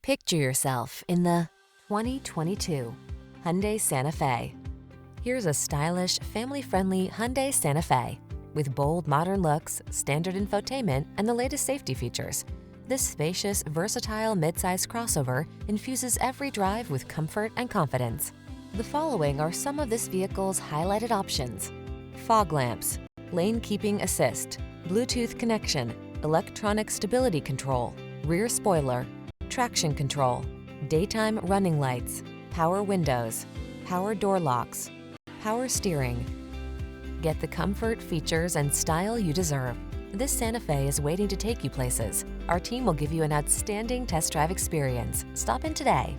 Picture yourself in the 2022 Hyundai Santa Fe. Here's a stylish, family-friendly Hyundai Santa Fe. With bold, modern looks, standard infotainment, and the latest safety features, this spacious, versatile midsize crossover infuses every drive with comfort and confidence. The following are some of this vehicle's highlighted options: fog lamps, lane keeping assist, Bluetooth connection, electronic stability control, rear spoiler, traction control, daytime running lights, power windows, power door locks, power steering. Get the comfort, features, and style you deserve. This Santa Fe is waiting to take you places. Our team will give you an outstanding test drive experience. Stop in today.